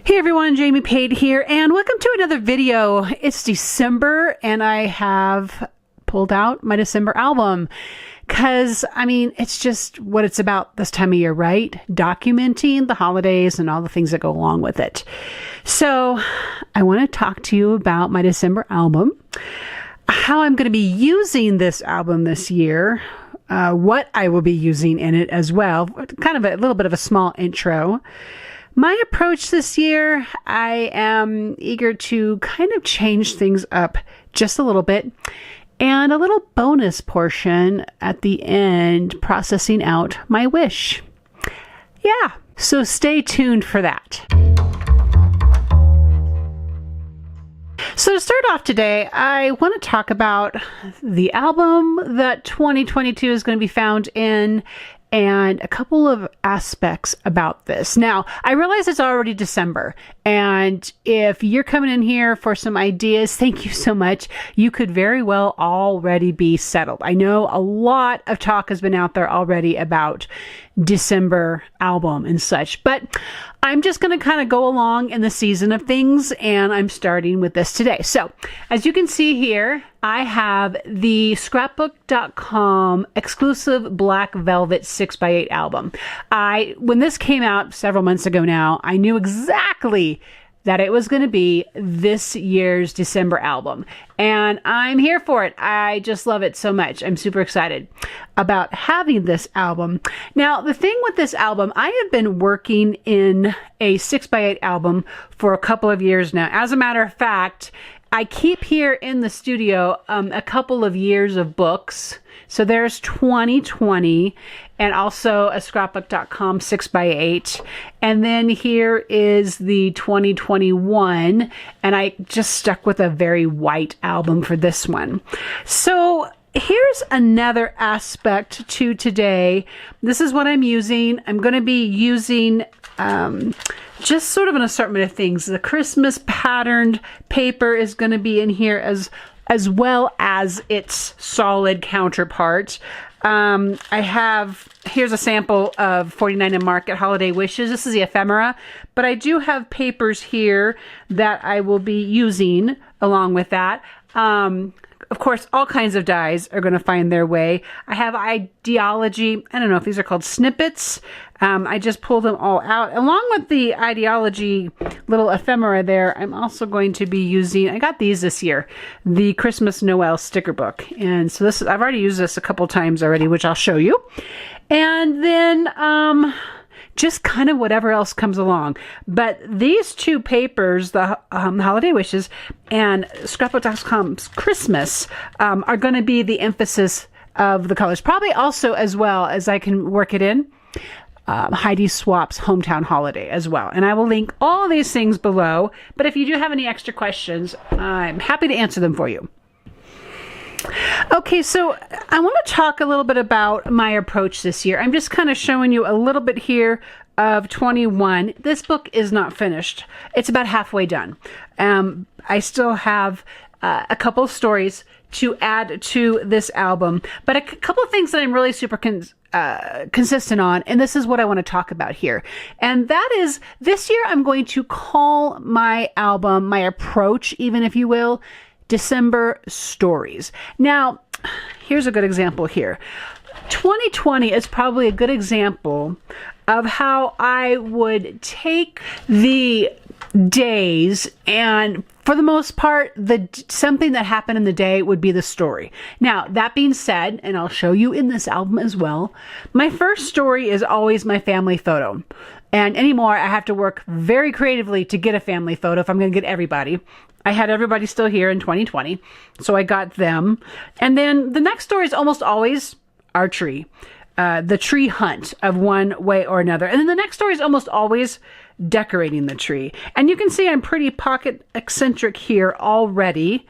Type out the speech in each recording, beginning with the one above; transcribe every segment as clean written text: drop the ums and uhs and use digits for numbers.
Hey everyone, Jamie Pate here, and welcome to another video. It's December, and I have pulled out my December album because, it's just what it's about this time of year, right? Documenting the holidays and all the things that go along with it. So I want to talk to you about my December album, how I'm going to be using this album this year, what I will be using in it as well, kind of a little bit of a small intro. My approach this year, I am eager to kind of change things up just a little bit, and a little bonus portion at the end, processing out my wish. Yeah, so stay tuned for that. So to start off today, I want to talk about the album that 2022 is going to be found in, and a couple of aspects about this. Now, I realize it's already December, and if you're coming in here for some ideas, thank you so much. You could very well already be settled. I know a lot of talk has been out there already about December album and such, but I'm just going to kind of go along in the season of things, and I'm starting with this today. So, as you can see here, I have the ScrapbookCom exclusive Black Velvet 6x8 album. When this came out several months ago now, I knew exactly that it was going to be this year's December album. And I'm here for it. I just love it so much. I'm super excited about having this album. Now, the thing with this album, I have been working in a 6x8 album for a couple of years now. As a matter of fact, I keep here in the studio a couple of years of books. So there's 2020 and also a ScrapbookCom 6x8. And then here is the 2021. And I just stuck with a very white album for this one. So here's another aspect to today. This is what I'm using. I'm going to be using just sort of an assortment of things. The Christmas patterned paper is going to be in here as well as its solid counterpart. Here's a sample of 49 and Market Holiday Wishes. This is the ephemera, but I do have papers here that I will be using along with that. Of course, all kinds of dies are going to find their way. I have Ideology. I don't know if these are called snippets. I just pulled them all out. Along with the Ideology little ephemera there, I'm also going to be using, I got these this year, the Christmas Noel sticker book. And so I've already used this a couple times already, which I'll show you. And then, just kind of whatever else comes along. But these two papers, the Holiday Wishes and ScrapbookCom's Christmas, are going to be the emphasis of the colors. Probably also, as well as I can work it in, Heidi Swap's Hometown Holiday as well. And I will link all these things below. But if you do have any extra questions, I'm happy to answer them for you. Okay, so I want to talk a little bit about my approach this year. I'm just kind of showing you a little bit here of 21. This book is not finished. It's about halfway done. I still have a couple of stories to add to this album, but a couple of things that I'm really super consistent on, and this is what I want to talk about here. And that is, this year I'm going to call my album, my approach, even if you will, December Stories. Now, here's a good example here. 2020 is probably a good example of how I would take the days, and for the most part, something that happened in the day would be the story. Now, that being said, and I'll show you in this album as well, my first story is always my family photo. And anymore, I have to work very creatively to get a family photo if I'm going to get everybody. I had everybody still here in 2020, so I got them. And then the next story is almost always our tree, the tree hunt of one way or another. And then the next story is almost always decorating the tree. And you can see I'm pretty pocket eccentric here already.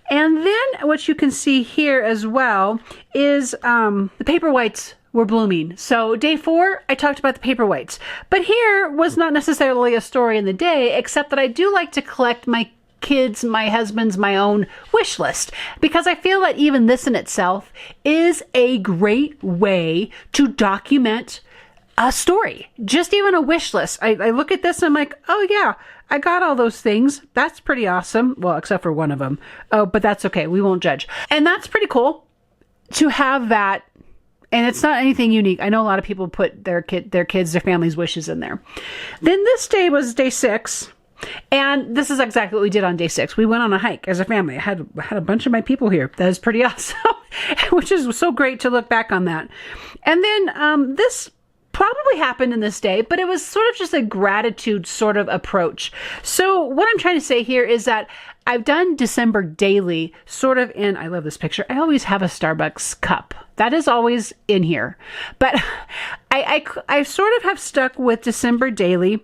And then what you can see here as well is the paperwhites were blooming. So day 4, I talked about the paperwhites. But here was not necessarily a story in the day, except that I do like to collect my kids, my husband's, my own wish list, because I feel that even this in itself is a great way to document a story, just even a wish list. I look at this and I'm like, oh yeah, I got all those things. That's pretty awesome. Well, except for one of them. Oh, but that's okay. We won't judge. And that's pretty cool to have that. And it's not anything unique. I know a lot of people put their kids, their family's wishes in there. Then this day was day 6. And this is exactly what we did on day 6. We went on a hike as a family. I had a bunch of my people here. That is pretty awesome, which is so great to look back on that. And then this probably happened in this day, but it was sort of just a gratitude sort of approach. So what I'm trying to say here is that I've done December daily sort of in, I love this picture. I always have a Starbucks cup. That is always in here. But I sort of have stuck with December daily,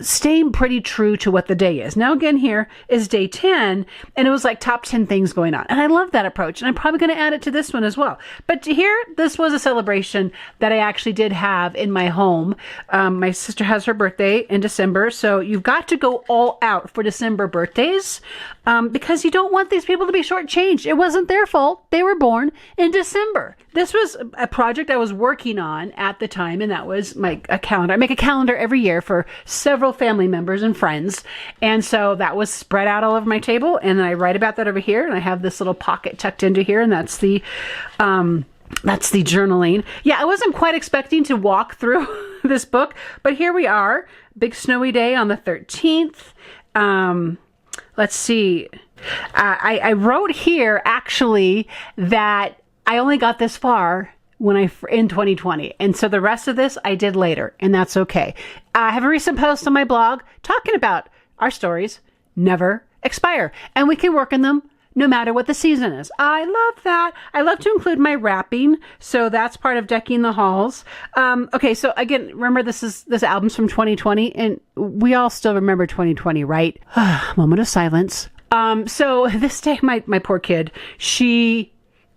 staying pretty true to what the day is. Now again, here is day 10, and it was like top 10 things going on. And I love that approach, and I'm probably going to add it to this one as well. But here, this was a celebration that I actually did have in my home. My sister has her birthday in December, so you've got to go all out for December birthdays because you don't want these people to be shortchanged. It wasn't their fault. They were born in December. This was a project I was working on at the time, and that was a calendar. I make a calendar every year for several family members and friends, and so that was spread out all over my table, and then I write about that over here, and I have this little pocket tucked into here, and that's the journaling. Yeah, I wasn't quite expecting to walk through this book, but here we are. Big snowy day on the 13th. Let's see. I wrote here actually that I only got this far in 2020. And so the rest of this I did later, and that's okay. I have a recent post on my blog talking about our stories never expire, and we can work on them no matter what the season is. I love that. I love to include my wrapping, so that's part of decking the halls. Okay, so again, remember this album's from 2020, and we all still remember 2020, right? Moment of silence. So this day, my poor kid, she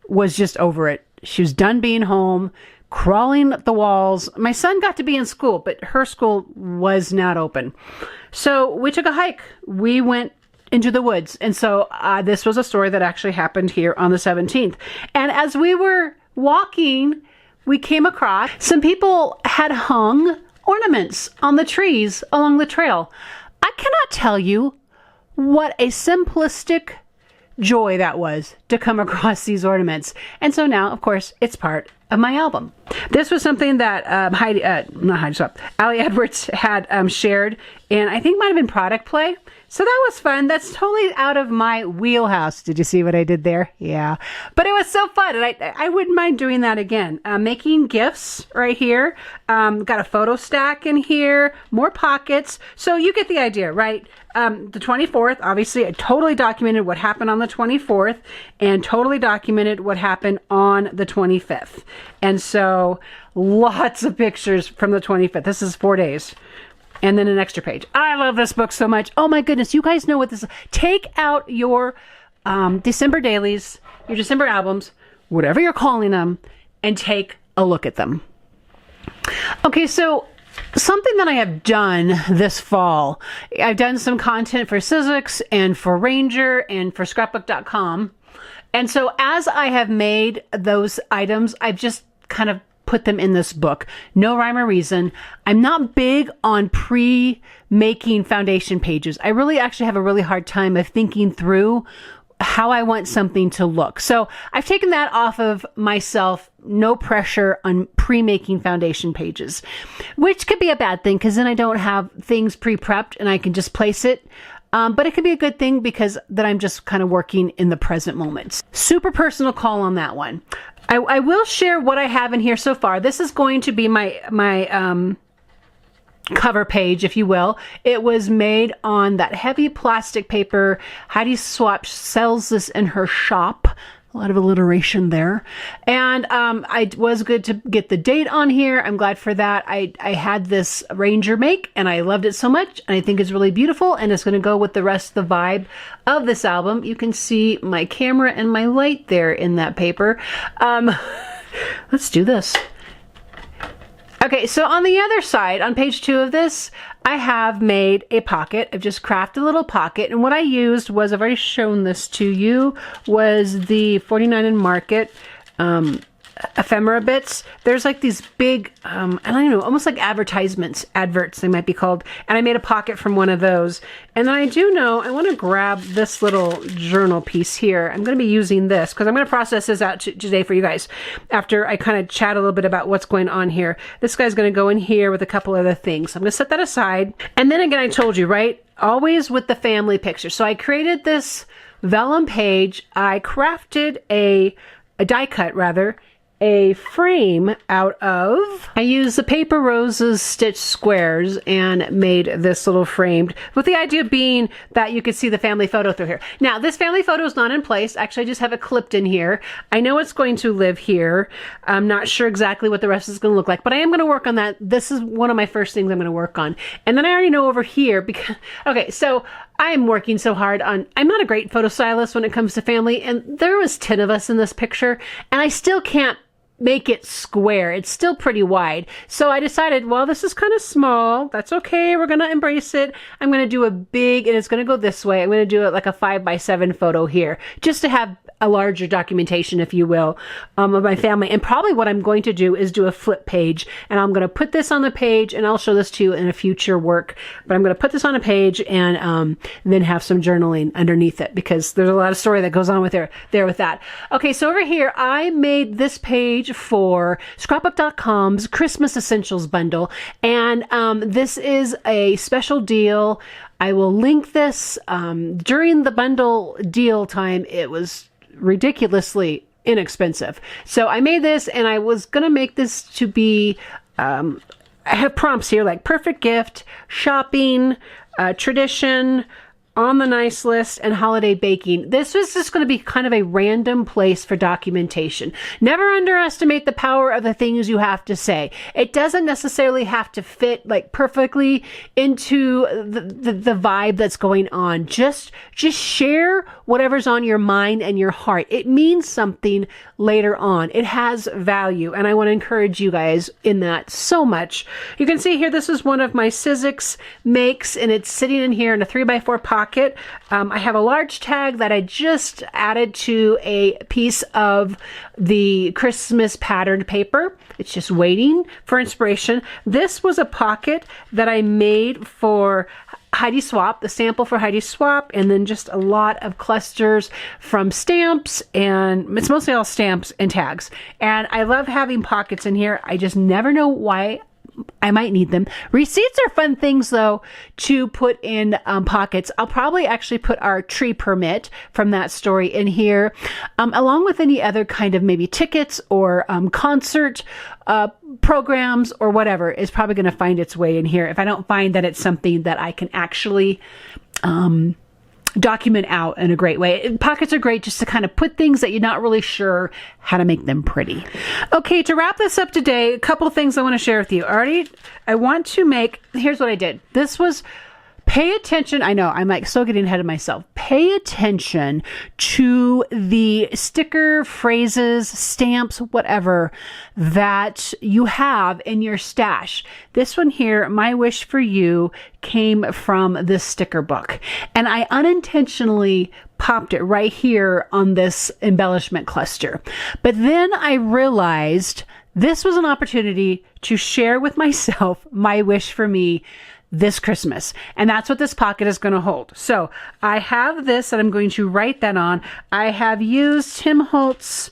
was just over it. She was done being home, crawling up the walls. My son got to be in school, but her school was not open. So we took a hike. We went into the woods. And so this was a story that actually happened here on the 17th. And as we were walking, we came across some people had hung ornaments on the trees along the trail. I cannot tell you what a simplistic joy that was to come across these ornaments. And so now, of course, it's part of my album. This was something that Allie Edwards had shared, and I think might have been product play. So that was fun. That's totally out of my wheelhouse. Did you see what I did there? Yeah. But it was so fun, and I wouldn't mind doing that again. Making gifts right here. Got a photo stack in here. More pockets. So you get the idea, right? The 24th, obviously, I totally documented what happened on the 24th and totally documented what happened on the 25th. And so lots of pictures from the 25th. This is 4 days. And then an extra page. I love this book so much. Oh my goodness, you guys know what this is. Take out your December dailies, your December albums, whatever you're calling them, and take a look at them. Okay, so something that I have done this fall, I've done some content for Sizzix and for Ranger and for ScrapbookCom. And so as I have made those items, I've just kind of put them in this book. No rhyme or reason. I'm not big on pre-making foundation pages. I really actually have a really hard time of thinking through how I want something to look. So I've taken that off of myself. No pressure on pre-making foundation pages, which could be a bad thing because then I don't have things pre-prepped and I can just place it. But it could be a good thing because then I'm just kind of working in the present moments. Super personal call on that one. I will share what I have in here so far. This is going to be my cover page, if you will. It was made on that heavy plastic paper. Heidi Swap sells this in her shop. A lot of alliteration there. And I was good to get the date on here. I'm glad for that. I had this Ranger make and I loved it so much. And I think it's really beautiful and it's going to go with the rest of the vibe of this album. You can see my camera and my light there in that paper. Let's do this. Okay, so on the other side, on page 2 of this, I have made a pocket. I've just crafted a little pocket. And what I used was, I've already shown this to you, was the 49 and Market ephemera bits. There's like these big, I don't know, almost like adverts they might be called. And I made a pocket from one of those. And then I do know I want to grab this little journal piece here. I'm going to be using this because I'm going to process this out today for you guys after I kind of chat a little bit about what's going on here. This guy's going to go in here with a couple other things. I'm going to set that aside. And then again, I told you, right? Always with the family picture. So I created this vellum page. I crafted a die cut rather, a frame out of, I used the Paper Roses stitched squares and made this little framed, with the idea being that you could see the family photo through here. Now, this family photo is not in place. Actually, I just have it clipped in here. I know it's going to live here. I'm not sure exactly what the rest is going to look like, but I am going to work on that. This is one of my first things I'm going to work on. And then I already know over here, because, okay, so I am working so hard on, I'm not a great photo stylist when it comes to family, and there was 10 of us in this picture, and I still can't make it square. It's still pretty wide. So I decided, well, this is kind of small. That's okay. We're going to embrace it. I'm going to do a big, and it's going to go this way. I'm going to do it like a 5x7 photo here, just to have a larger documentation, if you will, of my family. And probably what I'm going to do is do a flip page, and I'm going to put this on the page, and I'll show this to you in a future work, but I'm going to put this on a page and then have some journaling underneath it, because there's a lot of story that goes on with there with that. Okay, so over here, I made this page for ScrapbookCom's Christmas Essentials bundle, and this is a special deal. I will link this. During the bundle deal time, it was ridiculously inexpensive. So I made this, and I was going to make this to be, I have prompts here like perfect gift, shopping, tradition, on the nice list, and holiday baking. This was just going to be kind of a random place for documentation. Never underestimate the power of the things you have to say. It doesn't necessarily have to fit like perfectly into the vibe that's going on. Just share whatever's on your mind and your heart. It means something later on. It has value, and I want to encourage you guys in that so much. You can see here, this is one of my Sizzix makes, and it's sitting in here in a 3x4 pocket. I have a large tag that I just added to a piece of the Christmas patterned paper. It's just waiting for inspiration. This was a pocket that I made for Heidi Swap, the sample for Heidi Swap, and then just a lot of clusters from stamps, and it's mostly all stamps and tags. And I love having pockets in here. I just never know why I might need them. Receipts are fun things, though, to put in pockets. I'll probably actually put our tree permit from that story in here, along with any other kind of maybe tickets or concert programs or whatever is probably going to find its way in here if I don't find that it's something that I can actually document out in a great way. Pockets are great just to kind of put things that you're not really sure how to make them pretty. Okay, to wrap this up today, a couple of things I want to share with you. I want to make, here's what I did. This was, pay attention. I know I'm like so getting ahead of myself. Pay attention to the sticker, phrases, stamps, whatever that you have in your stash. This one here, My Wish for You, came from this sticker book, and I unintentionally popped it right here on this embellishment cluster. But then I realized this was an opportunity to share with myself my wish for me this Christmas. And that's what this pocket is going to hold. So I have this that I'm going to write that on. I have used Tim Holtz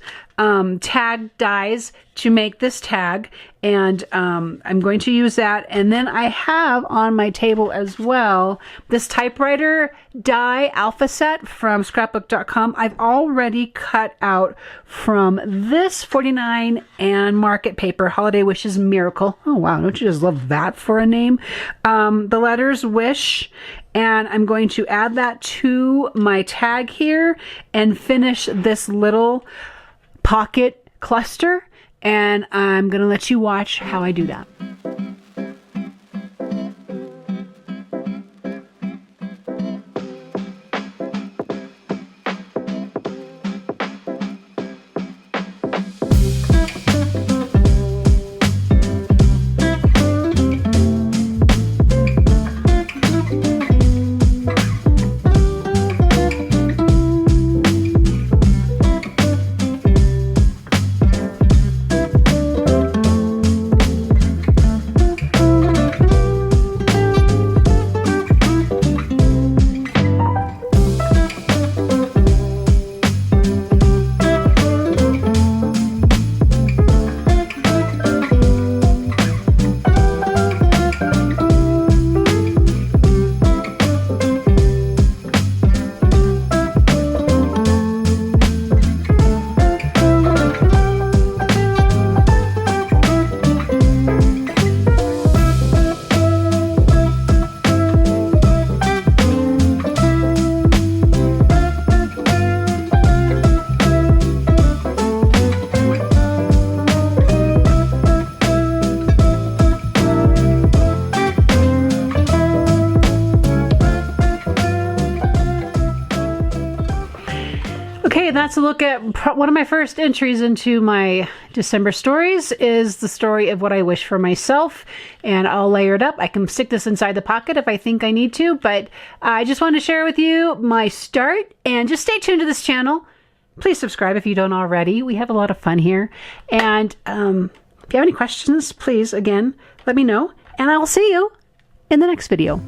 tag dies to make this tag, and I'm going to use that. And then I have on my table as well this typewriter die alpha set from ScrapbookCom. I've already cut out from this 49 and Market paper, Holiday Wishes Miracle. Oh wow, don't you just love that for a name? The letters Wish, and I'm going to add that to my tag here and finish this little pocket cluster, and I'm going to let you watch how I do that. that's a look at one of my first entries into my December stories is the story of what I wish for myself, and I'll layer it up. I can stick this inside the pocket if I think I need to, but I just wanted to share with you my start, and just stay tuned to this channel. Please subscribe if you don't already. We have a lot of fun here, and if you have any questions, please, again, let me know, and I will see you in the next video.